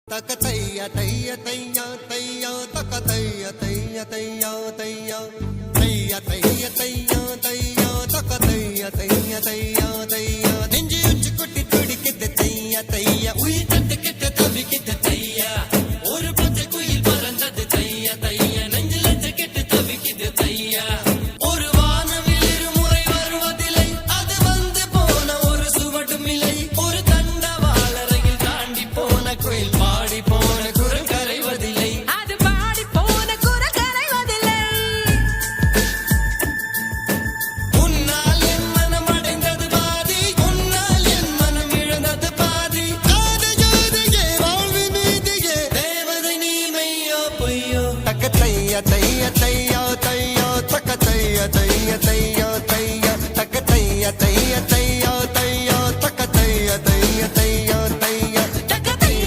தக்க தைய தைய தையா தையா தக்க தைய தைய தையா தையா தைய தைய தையா தையா தக்க தைய தைய தையா தையா நெஞ்சு உச்சி குட்டி துடிக்குது தைய தையா உயிர்